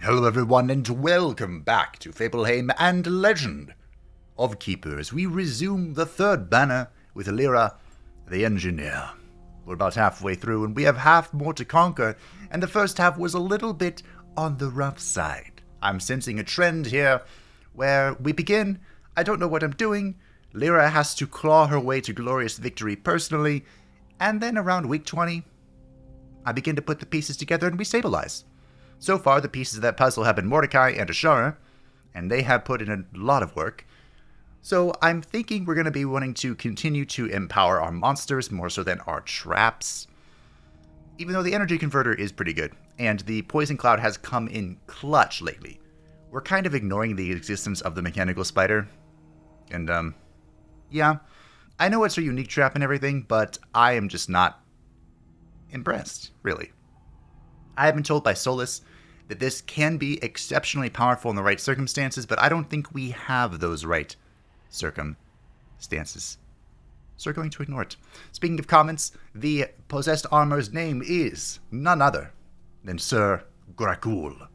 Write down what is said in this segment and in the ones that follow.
Hello everyone and welcome back to Fableheim and Legend of Keepers. We resume the third banner with Lira, the engineer. We're about halfway through and we have half more to conquer, and the first half was a little bit on the rough side. I'm sensing a trend here where we begin, I don't know what I'm doing, Lira has to claw her way to glorious victory personally, and then around week 20, I begin to put the pieces together and we stabilize. So far, the pieces of that puzzle have been Mordecai and Ashara, and they have put in a lot of work. So I'm thinking we're going to be wanting to continue to empower our monsters more so than our traps. Even though the energy converter is pretty good, and the poison cloud has come in clutch lately. We're kind of ignoring the existence of the mechanical spider. And, yeah, I know it's a unique trap and everything, but I am just not impressed, really. I have been told by Solus that this can be exceptionally powerful in the right circumstances, but I don't think we have those right circumstances. So we're going to ignore it. Speaking of comments, the possessed armor's name is none other than Sir Gracul.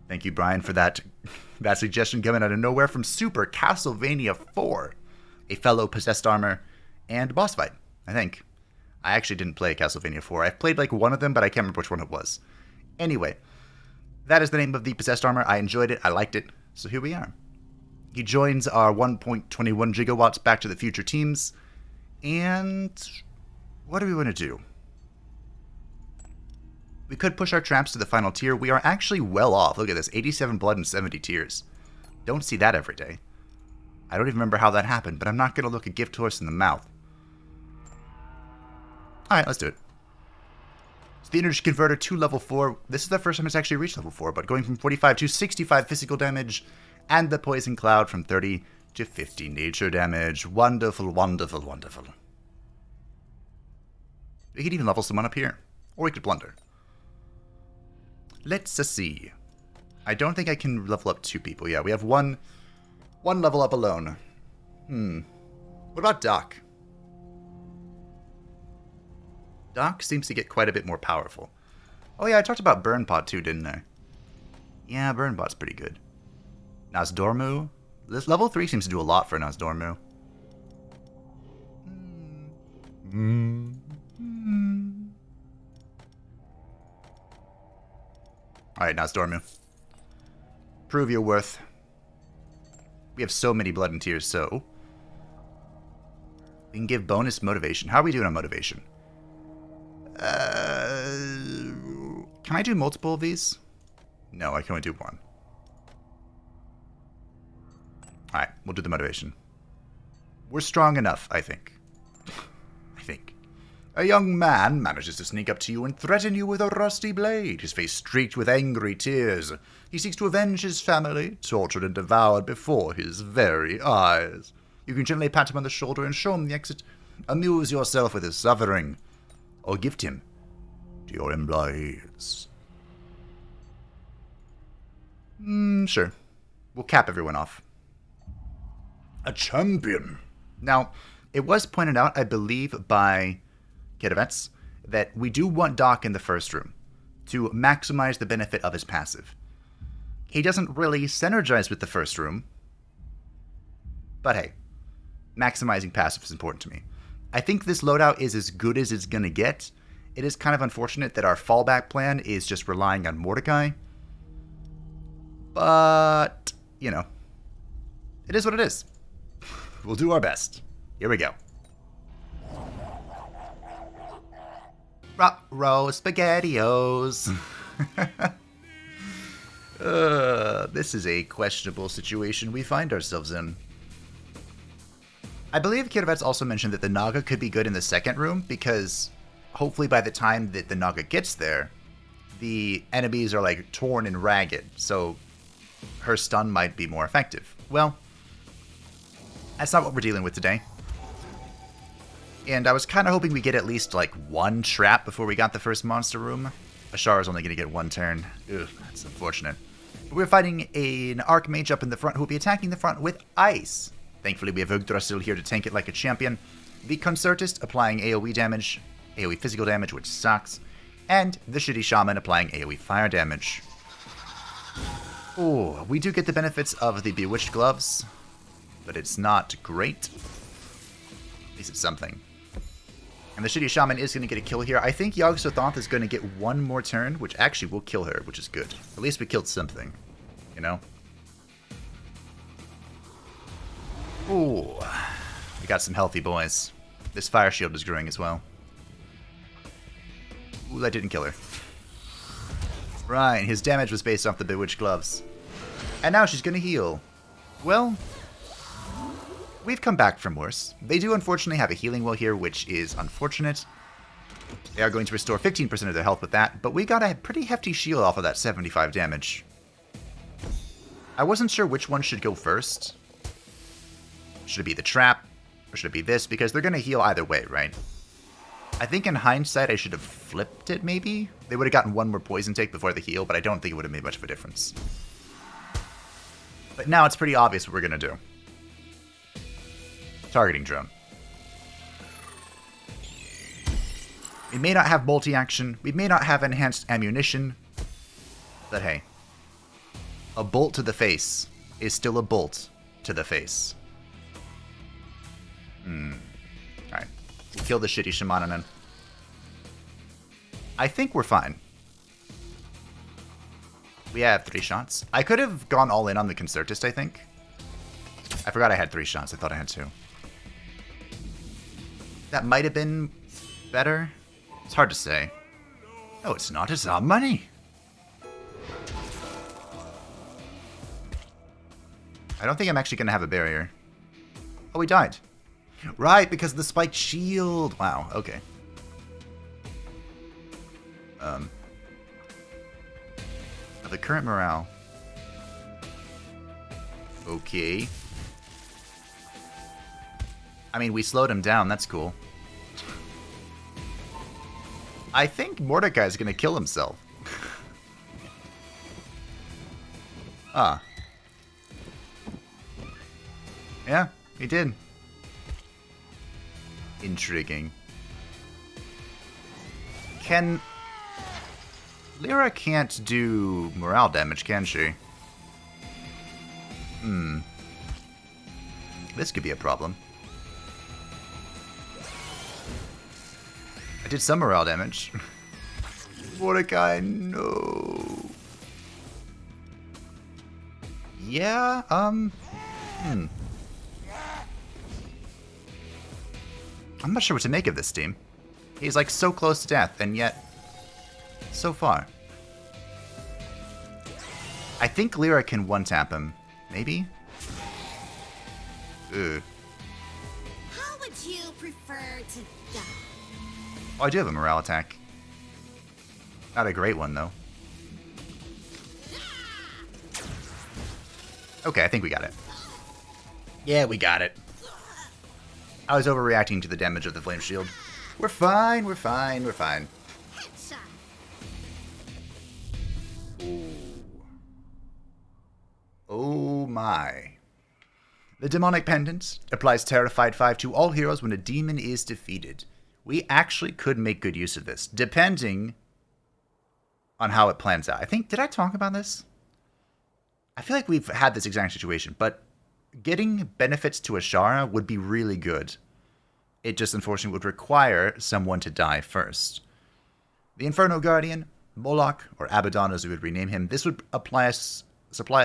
Thank you, Brian, for that suggestion coming out of nowhere from Super Castlevania 4, a fellow possessed armor and boss fight, I think. I actually didn't play Castlevania 4. I've played like one of them, but I can't remember which one it was. Anyway, that is the name of the possessed armor. I enjoyed it. I liked it. So here we are. He joins our 1.21 gigawatts Back to the Future teams. And what do we want to do? We could push our traps to the final tier. We are actually well off. Look at this. 87 blood and 70 tears. Don't see that every day. I don't even remember how that happened, but I'm not going to look a gift horse in the mouth. Alright, let's do it. So the energy converter to level 4. This is the first time it's actually reached level 4, but going from 45 to 65 physical damage, and the poison cloud from 30 to 50 nature damage. Wonderful, wonderful, wonderful. We could even level someone up here, or we could blunder. Let's see. I don't think I can level up 2 people. Yeah, we have one level up alone. What about Doc? Doc seems to get quite a bit more powerful. Oh yeah, I talked about Burnpot too, didn't I? Yeah, Burnpot's pretty good. Nasdormu? This level 3 seems to do a lot for Nasdormu. Alright, Nasdormu. Prove your worth. We have so many blood and tears, so we can give bonus motivation. How are we doing on motivation? Can I do multiple of these? No, I can only do one. Alright, we'll do the motivation. We're strong enough, I think. A young man manages to sneak up to you and threaten you with a rusty blade, his face streaked with angry tears. He seeks to avenge his family, tortured and devoured before his very eyes. You can gently pat him on the shoulder and show him the exit. Amuse yourself with his suffering, or gift him to your employees. Sure. We'll cap everyone off. A champion. Now, it was pointed out, I believe, by Kedavets, that we do want Doc in the first room to maximize the benefit of his passive. He doesn't really synergize with the first room, but hey, maximizing passive is important to me. I think this loadout is as good as it's going to get. It is kind of unfortunate that our fallback plan is just relying on Mordecai. But, you know, it is what it is. We'll do our best. Here we go. Row SpaghettiOs. This is a questionable situation we find ourselves in. I believe Kirovets also mentioned that the Naga could be good in the second room because hopefully by the time that the Naga gets there, the enemies are like torn and ragged, so her stun might be more effective. Well, that's not what we're dealing with today. And I was kind of hoping we get at least like one trap before we got the first monster room. Ashara's only going to get one turn. Ugh, that's unfortunate. But we're fighting an Archmage up in the front who will be attacking the front with ice. Thankfully, we have Yggdrasil here to tank it like a champion. The Concertist applying AoE damage, AoE physical damage, which sucks. And the shitty Shaman applying AoE fire damage. Oh, we do get the benefits of the Bewitched Gloves, but it's not great. At least it's something. And the Shitty Shaman is going to get a kill here. I think Yogg-Sothoth is going to get one more turn, which actually will kill her, which is good. At least we killed something, you know? Ooh, we got some healthy boys. This Fire Shield is growing as well. Ooh, that didn't kill her. Right, his damage was based off the Bewitched Gloves. And now she's going to heal. Well, we've come back from worse. They do unfortunately have a healing well here, which is unfortunate. They are going to restore 15% of their health with that, but we got a pretty hefty shield off of that 75 damage. I wasn't sure which one should go first. Should it be the trap, or should it be this? Because they're going to heal either way, right? I think in hindsight I should have flipped it, maybe? They would have gotten one more poison take before the heal, but I don't think it would have made much of a difference. But now it's pretty obvious what we're going to do. Targeting drone. We may not have multi-action, we may not have enhanced ammunition, but hey. A bolt to the face is still a bolt to the face. Alright. We'll kill the shitty Shamananen. I think we're fine. We have 3 shots. I could have gone all in on the Concertist, I think. I forgot I had 3 shots. I thought I had 2. That might have been better. It's hard to say. No, it's not. It's our money. I don't think I'm actually going to have a barrier. Oh, he died. Right, because of the spiked shield. Wow, okay. The current morale. Okay. I mean, we slowed him down. That's cool. I think Mordecai's gonna kill himself. Ah. Yeah, he did. Intriguing. Lira can't do morale damage, can she? This could be a problem. I did some morale damage. Mordecai, no. Yeah, I'm not sure what to make of this team. He's like so close to death, and yet so far. I think Lira can one-tap him. Maybe? Ugh. How would you prefer to die? Oh, I do have a morale attack. Not a great one, though. Okay, I think we got it. Yeah, we got it. I was overreacting to the damage of the flame shield. We're fine, we're fine, we're fine. Headshot. Ooh. Oh my. The Demonic Pendant applies Terrified 5 to all heroes when a demon is defeated. We actually could make good use of this, depending on how it plans out. I think, did I talk about this? I feel like we've had this exact situation, but getting benefits to Ashara would be really good. It just unfortunately would require someone to die first. The Inferno Guardian, Moloch, or Abaddon as we would rename him, this would supply us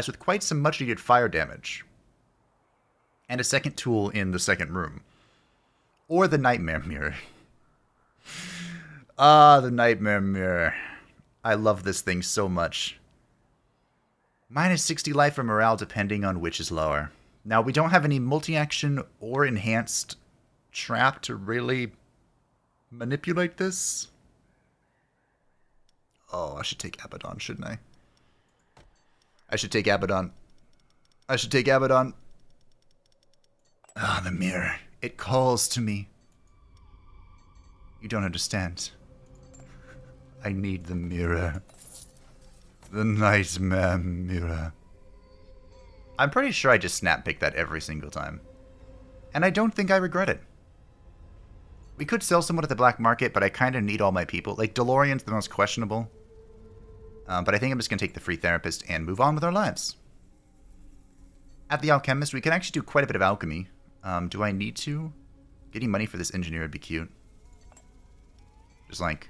with quite some much needed fire damage. And a second tool in the second room. Or the Nightmare Mirror. Ah, the Nightmare Mirror. I love this thing so much. Minus 60 life or morale depending on which is lower. Now, we don't have any multi-action or enhanced trap to really manipulate this. Oh, I should take Abaddon, shouldn't I? I should take Abaddon. I should take Abaddon. Ah, the mirror. It calls to me. You don't understand. I need the mirror. The Nightmare Mirror. I'm pretty sure I just snap pick that every single time. And I don't think I regret it. We could sell someone at the black market, but I kind of need all my people. Like, DeLorean's the most questionable. But I think I'm just going to take the free therapist and move on with our lives. At the alchemist, we can actually do quite a bit of alchemy. Do I need to? Getting money for this engineer would be cute. Just like,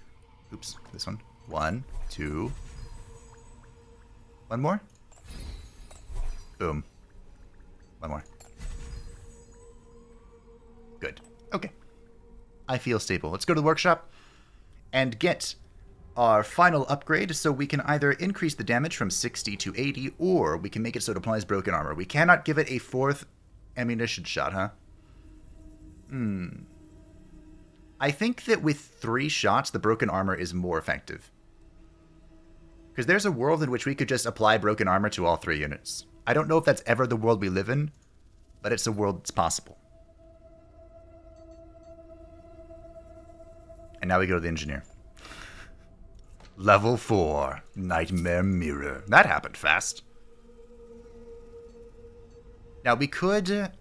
oops, this one. 1, 2. One more. Boom. One more. Good. Okay. I feel stable. Let's go to the workshop and get our final upgrade, so we can either increase the damage from 60 to 80, or we can make it so it applies broken armor. We cannot give it a 4th ammunition shot, huh? I think that with 3 shots, the broken armor is more effective. Because there's a world in which we could just apply broken armor to all 3 units. I don't know if that's ever the world we live in, but it's a world that's possible. And now we go to the engineer. Level 4, Nightmare Mirror. That happened fast. Now we could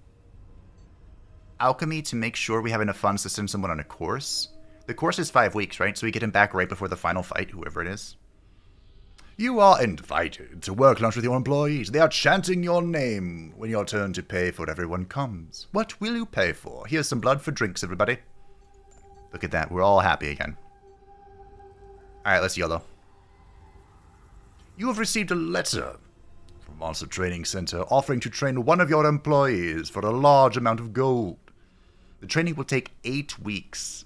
alchemy to make sure we have enough funds to send someone on a course. The course is 5 weeks, right? So we get him back right before the final fight, whoever it is. You are invited to work lunch with your employees. They are chanting your name when your turn to pay for everyone comes. What will you pay for? Here's some blood for drinks, everybody. Look at that. We're all happy again. Alright, let's YOLO. You have received a letter from Monster Training Center offering to train one of your employees for a large amount of gold. The training will take 8 weeks.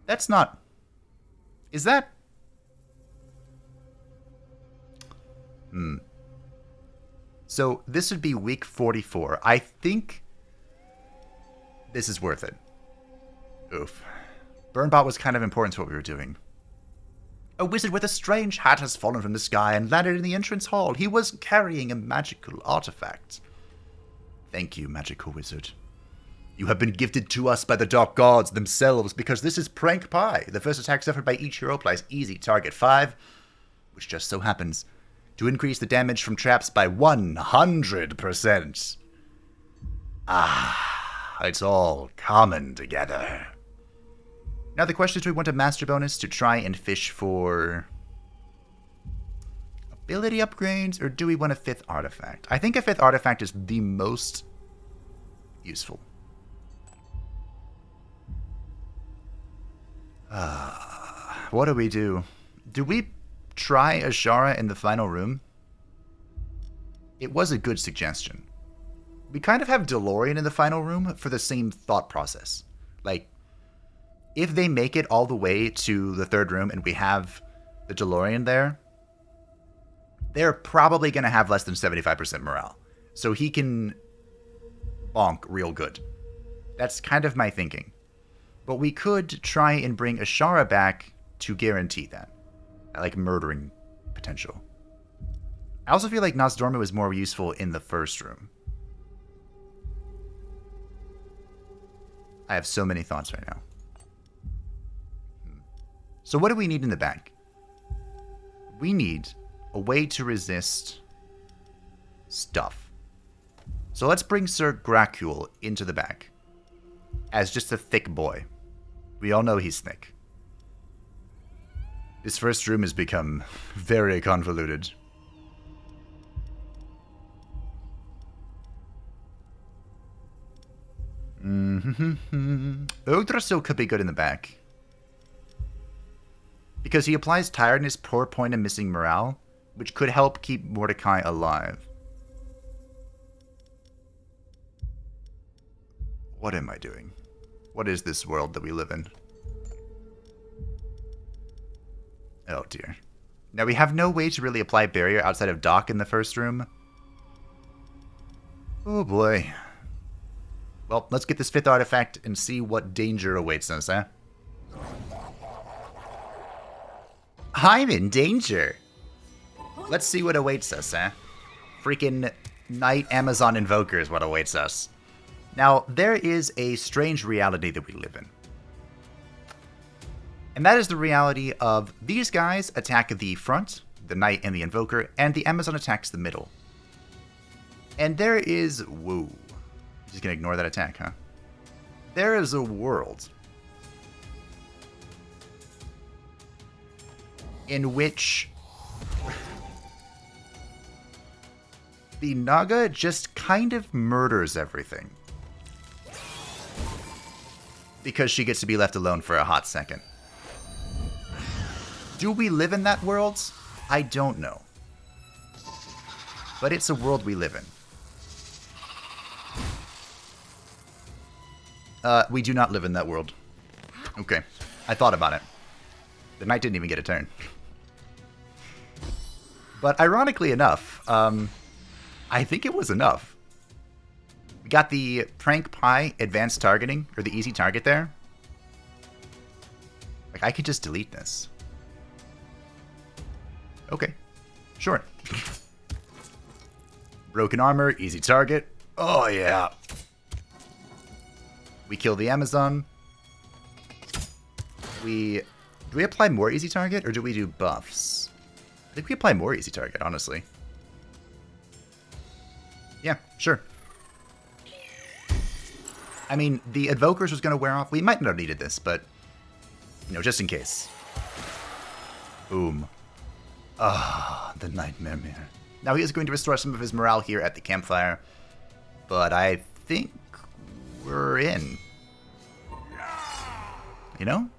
That's not... Is that... So, this would be week 44. I think this is worth it. Oof. Burnbot was kind of important to what we were doing. A wizard with a strange hat has fallen from the sky and landed in the entrance hall. He was carrying a magical artifact. Thank you, magical wizard. You have been gifted to us by the dark gods themselves, because this is Prank Pie. The first attack suffered by each hero applies easy target 5, which just so happens to increase the damage from traps by 100%. Ah, it's all coming together. Now the question is, do we want a master bonus to try and fish for ability upgrades, or do we want a 5th artifact? I think a 5th artifact is the most useful. What do we do? Do we try Ashara in the final room? It was a good suggestion. We kind of have DeLorean in the final room for the same thought process. Like, if they make it all the way to the 3rd room and we have the DeLorean there, they're probably going to have less than 75% morale. So he can bonk real good. That's kind of my thinking. But we could try and bring Ashara back to guarantee that. Like murdering potential. I also feel like Nozdorma was more useful in the 1st room. I have so many thoughts right now. So what do we need in the back? We need a way to resist stuff. So let's bring Sir Gracule into the back as just a thick boy. We all know he's thick. This 1st room has become very convoluted. Yggdrasil could be good in the back. Because he applies tiredness, poor point, and missing morale, which could help keep Mordecai alive. What am I doing? What is this world that we live in? Oh dear. Now we have no way to really apply barrier outside of Doc in the 1st room. Oh boy. Well, let's get this 5th artifact and see what danger awaits us, eh? I'm in danger. Let's see what awaits us, eh? Freaking Night Amazon Invoker is what awaits us. Now, there is a strange reality that we live in. And that is the reality of these guys attack the front, the Knight and the Invoker, and the Amazon attacks the middle. And there is... Whoa. Just gonna ignore that attack, huh? There is a world in which the Naga just kind of murders everything. Because she gets to be left alone for a hot second. Do we live in that world? I don't know. But it's a world we live in. We do not live in that world. Okay. I thought about it. The knight didn't even get a turn. But ironically enough, I think it was enough. We got the Prank Pie advanced targeting, or the easy target there. Like, I could just delete this. Okay. Sure. Broken armor, easy target. Oh, yeah. We kill the Amazon. Do we apply more easy target, or do we do buffs? I think we apply more easy target, honestly. Yeah, sure. I mean, the Evokers was going to wear off. We might not have needed this, but, you know, just in case. Boom. Ah, the Nightmare Mirror. Now he is going to restore some of his morale here at the campfire, but I think we're in. You know?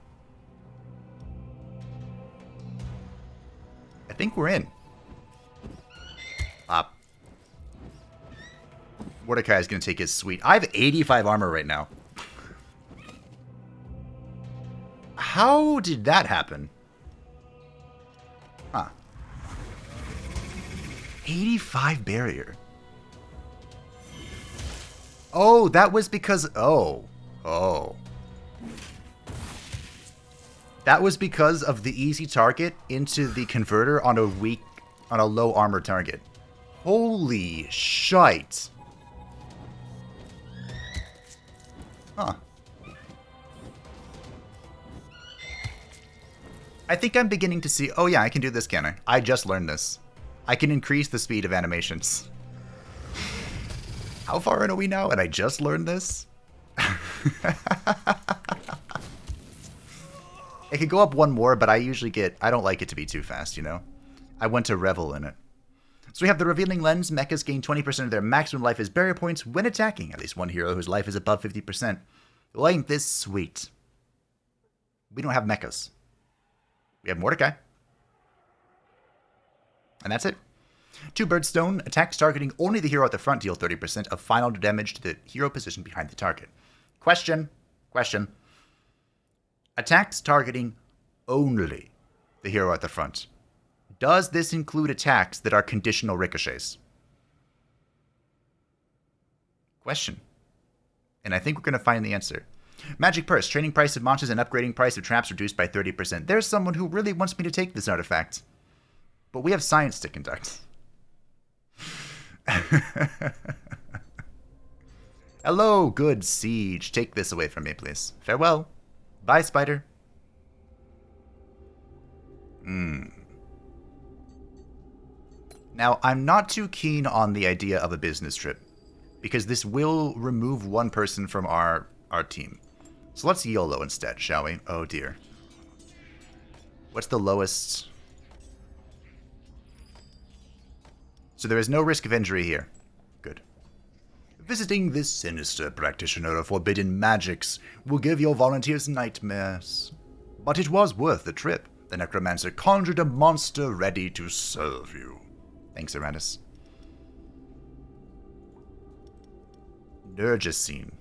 I think we're in. Mordecai is going to take his sweet. I have 85 armor right now. How did that happen? Huh. 85 barrier. Oh, that was because... Oh. That was because of the easy target into the converter on a low armor target. Holy shite. Huh. I think I'm beginning to see... Oh yeah, I can do this, can I? I just learned this. I can increase the speed of animations. How far in are we now? And I just learned this? It could go up one more, but I usually get... I don't like it to be too fast, you know? I want to revel in it. So we have the Revealing Lens. Mechas gain 20% of their maximum life as barrier points when attacking at least one hero whose life is above 50%. Well, ain't this sweet? We don't have mechas. We have Mordecai. And that's it. 2 Birdstone. Attacks targeting only the hero at the front deal 30% of final damage to the hero positioned behind the target. Question. Attacks targeting only the hero at the front. Does this include attacks that are conditional ricochets? Question. And I think we're going to find the answer. Magic Purse. Training price of monsters and upgrading price of traps reduced by 30%. There's someone who really wants me to take this artifact. But we have science to conduct. Hello, good siege. Take this away from me, please. Farewell. Bye, spider. Now, I'm not too keen on the idea of a business trip, because this will remove one person from our team. So let's YOLO instead, shall we? Oh dear. What's the lowest? So there is no risk of injury here. Good. Visiting this sinister practitioner of forbidden magics will give your volunteers nightmares. But it was worth the trip. The necromancer conjured a monster ready to serve you. Thanks, Aratus. Nurgicine.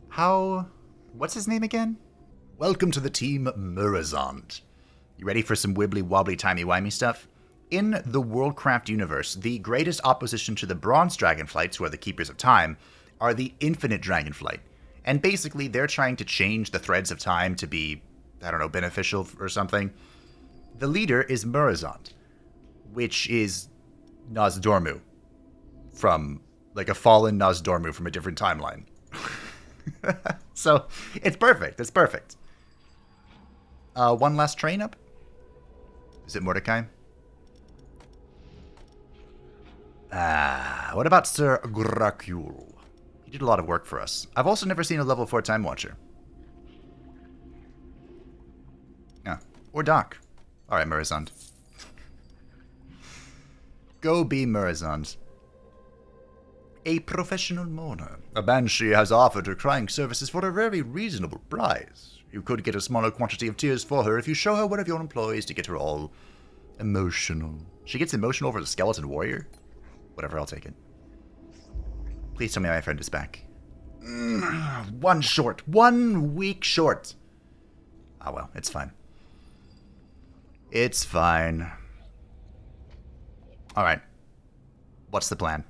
How... What's his name again? Welcome to the team, Murazond. You ready for some wibbly-wobbly timey-wimey stuff? In the Worldcraft universe, the greatest opposition to the Bronze Dragonflights, who are the Keepers of Time, are the Infinite Dragonflight. And basically, they're trying to change the threads of time to be, I don't know, beneficial or something. The leader is Murazond, which is Nozdormu from, like, a fallen Nozdormu from a different timeline. So, it's perfect. It's perfect. One last train up? Is it Mordecai? What about Sir Gracule? He did a lot of work for us. I've also never seen a level 4 Time Watcher. Yeah. Or Doc. Alright, Murazond. Go be Murazond. A professional mourner. A banshee has offered her crying services for a very reasonable price. You could get a smaller quantity of tears for her if you show her one of your employees to get her all emotional. She gets emotional over the skeleton warrior? Whatever, I'll take it. Please tell me my friend is back. One short. 1 week short. Ah, well, it's fine. It's fine. Alright. What's the plan?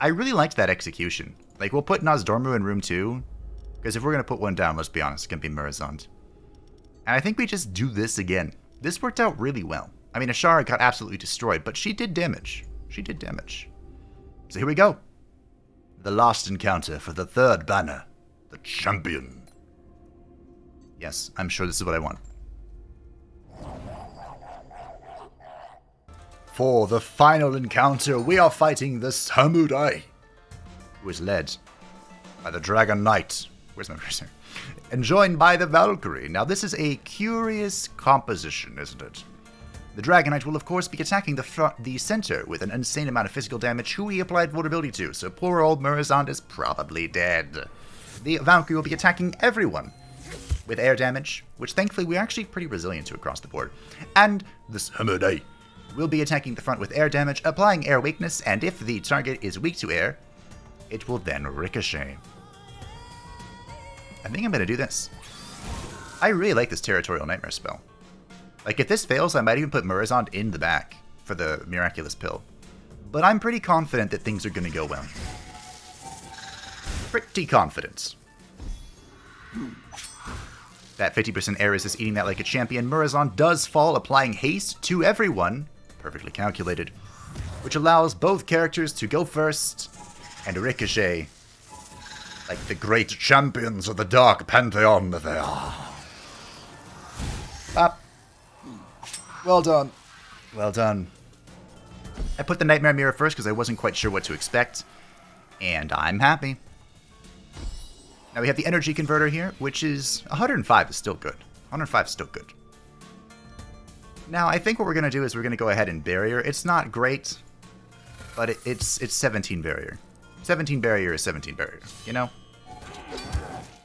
I really liked that execution. Like, we'll put Nozdormu in room 2. Because if we're going to put one down, let's be honest, it's going to be Murazond. And I think we just do this again. This worked out really well. I mean, Ashara got absolutely destroyed, but she did damage. She did damage. So here we go. The last encounter for the third banner. The champion. Yes, I'm sure this is what I want. For the final encounter, we are fighting the Samurai, who is led by the Dragon Knight. Where's my cursor? And joined by the Valkyrie. Now, this is a curious composition, isn't it? The Dragon Knight will, of course, be attacking the center with an insane amount of physical damage, who he applied vulnerability to, so poor old Murazond is probably dead. The Valkyrie will be attacking everyone with air damage, which thankfully we're actually pretty resilient to across the board. And the Samurai will be attacking the front with air damage, applying air weakness, and if the target is weak to air, it will then ricochet. I think I'm going to do this. I really like this Territorial Nightmare spell. Like, if this fails, I might even put Murazond in the back for the Miraculous Pill. But I'm pretty confident that things are going to go well. Pretty confident. That 50% air resist eating that like a champion. Murazond does fall, applying haste to everyone. Perfectly calculated. Which allows both characters to go first and ricochet like the great champions of the Dark Pantheon that they are. Bop. Well done. Well done. I put the Nightmare Mirror first because I wasn't quite sure what to expect. And I'm happy. Now we have the Energy Converter here, which is 105 is still good. 105 is still good. Now, I think what we're going to do is we're going to go ahead and Barrier. It's not great, but it's 17 Barrier. 17 Barrier is 17 Barrier, you know?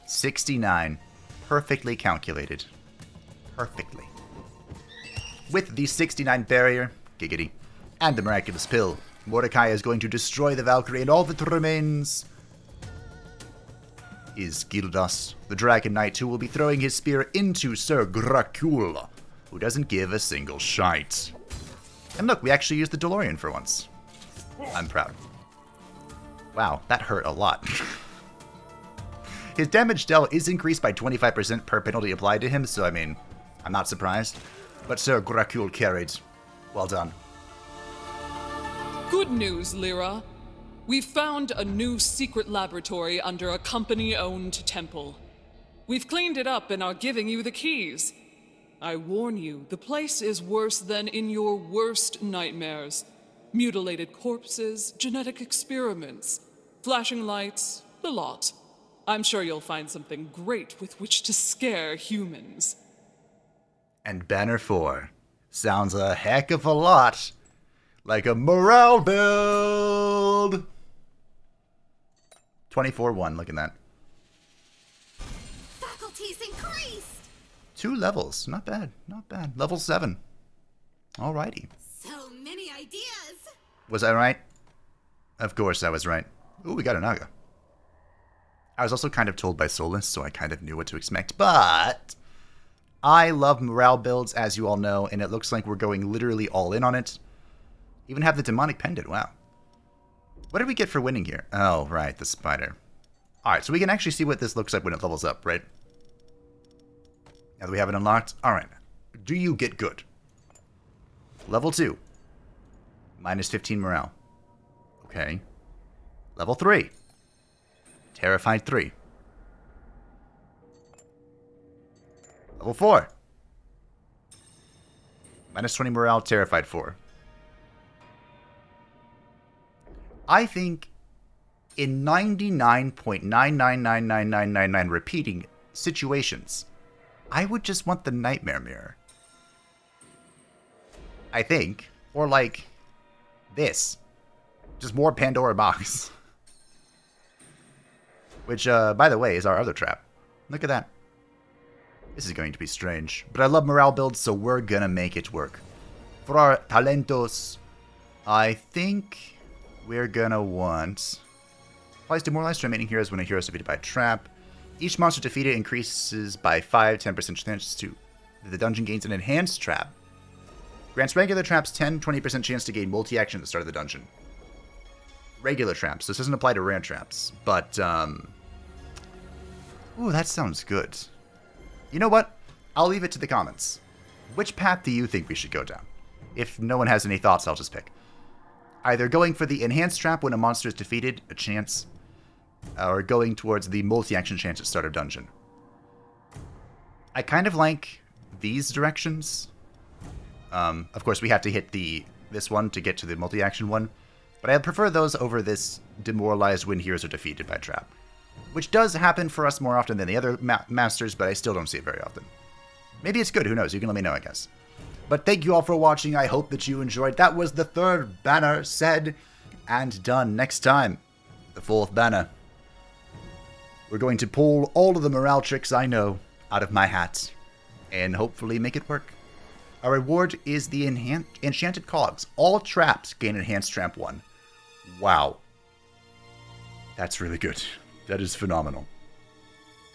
69. Perfectly calculated. Perfectly. With the 69 Barrier, giggity, and the Miraculous Pill, Mordecai is going to destroy the Valkyrie, and all that remains is Gildas, the Dragon Knight, who will be throwing his spear into Sir Gracul, who doesn't give a single shite. And look, we actually used the DeLorean for once. I'm proud. Wow, that hurt a lot. His damage dealt is increased by 25% per penalty applied to him, so I mean, I'm not surprised. But Sir Gracul carried. Well done. Good news, Lira. We've found a new secret laboratory under a company-owned temple. We've cleaned it up and are giving you the keys. I warn you, the place is worse than in your worst nightmares. Mutilated corpses, genetic experiments, flashing lights, the lot. I'm sure you'll find something great with which to scare humans. And Banner 4 sounds a heck of a lot like a morale build. 24-1, look at that. Faculties increased! 2 levels, not bad, not bad. Level 7. Alrighty. So many ideas! Was I right? Of course I was right. Ooh, we got a Naga. I was also kind of told by Solus, so I kind of knew what to expect, but I love morale builds, as you all know, and it looks like we're going literally all in on it. Even have the Demonic Pendant, wow. What did we get for winning here? Oh, right, the spider. Alright, so we can actually see what this looks like when it levels up, right? Now that we have it unlocked, alright. Do you get good? Level 2. Minus 15 morale. Okay. Level 3. Terrified 3. Level 4. Minus 20 morale, Terrified 4. I think in 99.9999999 repeating situations, I would just want the Nightmare Mirror. I think. Or like this. Just more Pandora box. Which, by the way, is our other trap. Look at that. This is going to be strange. But I love morale builds, so we're gonna make it work. For our talentos, I think we're gonna want... Applies demoralized to remaining heroes when a hero is defeated by a trap. Each monster defeated increases by 10% chance to... The dungeon gains an enhanced trap. Grants regular traps 20% chance to gain multi-action at the start of the dungeon. Regular traps. This doesn't apply to rare traps. But, ooh, that sounds good. You know what? I'll leave it to the comments. Which path do you think we should go down? If no one has any thoughts, I'll just pick. Either going for the enhanced trap when a monster is defeated, a chance, or going towards the multi-action chance at start of dungeon. I kind of like these directions. Of course, we have to hit this one to get to the multi-action one. But I prefer those over this demoralized when heroes are defeated by trap. Which does happen for us more often than the other masters, but I still don't see it very often. Maybe it's good, who knows? You can let me know, I guess. But thank you all for watching. I hope that you enjoyed. That was the third banner said and done. Next time, the fourth banner. We're going to pull all of the morale tricks I know out of my hat and hopefully make it work. Our reward is the Enchanted Cogs. All traps gain Enhanced Trap 1. Wow. That's really good. That is phenomenal.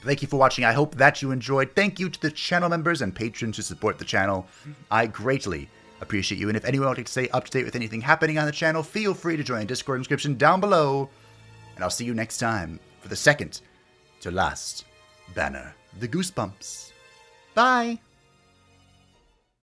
Thank you for watching. I hope that you enjoyed. Thank you to the channel members and patrons who support the channel. I greatly appreciate you. And if anyone would like to stay up to date with anything happening on the channel, feel free to join the Discord description down below. And I'll see you next time for the second to last banner, the Goosebumps. Bye!